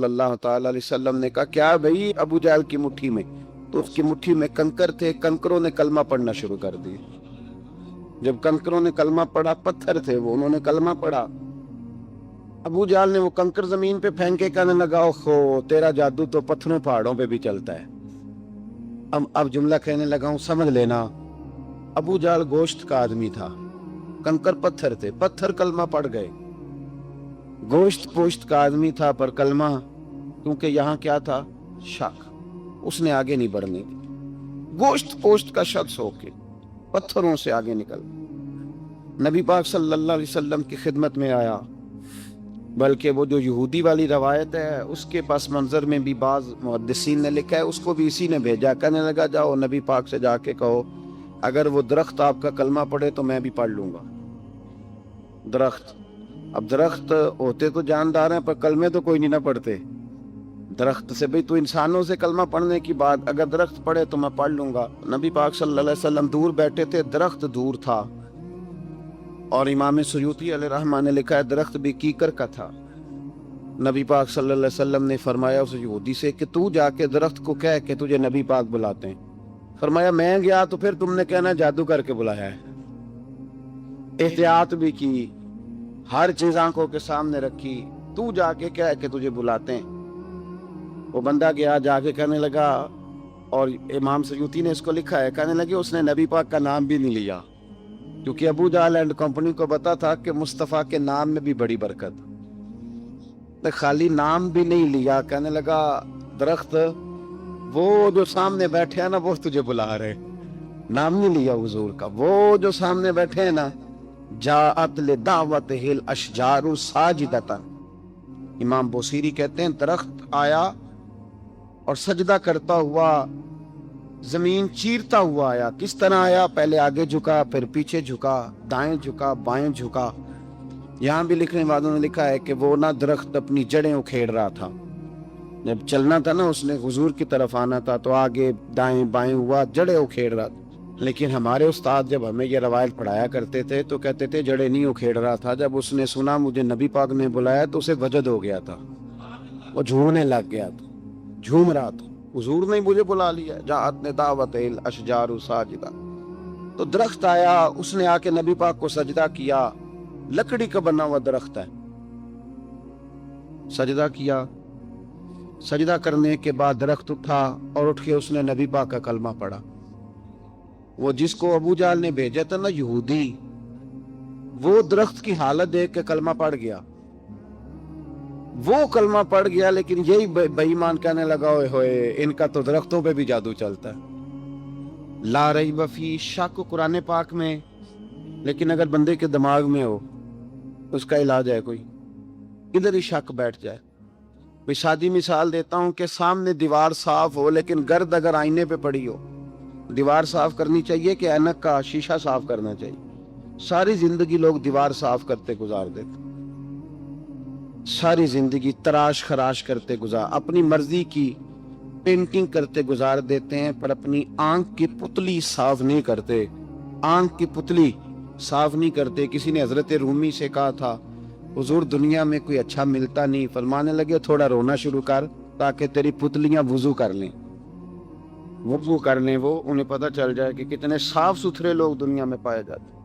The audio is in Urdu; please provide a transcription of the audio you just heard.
صلی اللہ تعالی علیہ وسلم نے کہا کیا بھئی ابو جہل کی مٹھی میں؟ تو اس کی مٹھی میں کنکر تھے، کنکروں نے کلمہ پڑھنا شروع کر دی۔ جب کنکروں نے کلمہ پڑھا، پتھر تھے وہ، انہوں نے کلمہ پڑھا، ابو جہل نے وہ کنکر زمین پہ پھینکے، کہنے لگا اوہو تیرا جادو تو پتھروں پہاڑوں پہ بھی چلتا ہے۔ اب جملہ کہنے لگا ہوں سمجھ لینا، ابو جہل گوشت کا آدمی تھا، کنکر پتھر تھے، پتھر کلمہ پڑھ گئے۔ گوشت پوشت کا آدمی تھا پر کلمہ، کیونکہ یہاں کیا تھا؟ شک، اس نے آگے نہیں بڑھنے دی۔ گوشت پوشت کا شخص ہو کے پتھروں سے آگے نکل نبی پاک صلی اللہ علیہ وسلم کی خدمت میں آیا۔ بلکہ وہ جو یہودی والی روایت ہے اس کے پس منظر میں بھی بعض محدثین نے لکھا ہے، اس کو بھی اسی نے بھیجا، کہنے لگا جاؤ نبی پاک سے جا کے کہو اگر وہ درخت آپ کا کلمہ پڑھے تو میں بھی پڑھ لوں گا۔ درخت، اب درخت ہوتے تو جاندار ہیں پر کلمے تو کوئی نہیں نہ پڑھتے۔ درخت سے بھئی تو انسانوں سے کلمہ پڑھنے کی بات، اگر درخت پڑھے تو میں پڑھ لوں گا۔ نبی پاک صلی اللہ علیہ وسلم دور بیٹھے تھے، درخت دور تھا، اور امام سیوطی علیہ رحمہ نے لکھا ہے درخت بھی کیکر کا تھا۔ نبی پاک صلی اللہ علیہ وسلم نے فرمایا اس یہودی سے کہ تو جا کے درخت کو کہہ کہ تجھے نبی پاک بلاتے ہیں۔ فرمایا میں گیا تو پھر تم نے کہنا جادو کر کے بلایا ہے۔ احتیاط بھی کی، ہر چیز آنکھوں کے سامنے رکھی، تو جا کے کہہ کہ تجھے بلاتے ہیں۔ وہ بندہ گیا، جا کے کہنے لگا، اور امام سیوطی نے اس کو لکھا ہے، کہنے لگے اس نے نبی پاک کا نام بھی نہیں لیا، کیونکہ ابو جہل اینڈ کمپنی کو پتا تھا کہ مصطفیٰ کے نام میں بھی بڑی برکت۔ خالی نام بھی نہیں لیا، کہنے لگا درخت وہ جو سامنے بیٹھے ہیں نا وہ تجھے بلا رہے، نام نہیں لیا حضور کا، وہ جو سامنے بیٹھے ہیں نا، جاءت لدعوتہ الاشجار ساجدۃ، امام بوصیری کہتے ہیں درخت آیا اور سجدہ کرتا ہوا، زمین چیرتا ہوا آیا۔ کس طرح آیا؟ پہلے آگے جھکا، پھر پیچھے جھکا، دائیں جھکا، بائیں جھکا۔ یہاں بھی لکھنے والوں نے لکھا ہے کہ وہ نہ درخت اپنی جڑیں اکھیڑ رہا تھا، جب چلنا تھا نا اس نے حضور کی طرف آنا تھا تو آگے دائیں بائیں ہوا، جڑیں اکھیڑ رہا تھا۔ لیکن ہمارے استاد جب ہمیں یہ روایت پڑھایا کرتے تھے تو کہتے تھے جڑیں نہیں اکھیڑ رہا تھا، جب اس نے سنا مجھے نبی پاک نے بلایا تو اسے وجد ہو گیا تھا، وہ جھومنے لگ گیا تھا، جھوم رہا تھا، حضور نے مجھے بلا لیا، جاءت لدعوتہ الاشجار ساجدہ۔ تو درخت آیا، اس نے آ کے نبی پاک کو سجدہ کیا، لکڑی کا بنا ہوا درخت ہے، سجدہ کیا۔ سجدہ کرنے کے بعد درخت اٹھا اور اٹھ کے اس نے نبی پاک کا کلمہ پڑھا۔ وہ جس کو ابو جہل نے بھیجا تھا نا یہودی، وہ درخت کی حالت دیکھ کے کلمہ پڑھ گیا، وہ کلمہ پڑھ گیا، لیکن یہی بے ایمان کہنے لگا ہوئے ہوئے ان کا تو درختوں پہ بھی جادو چلتا ہے۔ لا ریب فی، شک قرآن پاک میں، لیکن اگر بندے کے دماغ میں ہو اس کا علاج ہے کوئی، ادھر ہی شک بیٹھ جائے۔ بھئی سادی مثال دیتا ہوں کہ سامنے دیوار صاف ہو لیکن گرد اگر آئینے پہ پڑی ہو، دیوار صاف کرنی چاہیے کہ اینک کا شیشہ صاف کرنا چاہیے؟ ساری زندگی لوگ دیوار صاف کرتے گزار دیتے، ساری زندگی تراش خراش کرتے گزار، اپنی مرضی کی پینٹنگ کرتے گزار دیتے ہیں، پر اپنی آنکھ کی پتلی صاف نہیں کرتے، آنکھ کی پتلی صاف نہیں کرتے۔ کسی نے حضرت رومی سے کہا تھا حضور دنیا میں کوئی اچھا ملتا نہیں، فرمانے لگے تھوڑا رونا شروع کر تاکہ تیری پتلیاں وضو کر لیں، وضو کر لیں، وہ انہیں پتہ چل جائے کہ کتنے صاف ستھرے لوگ دنیا میں پائے جاتے ہیں۔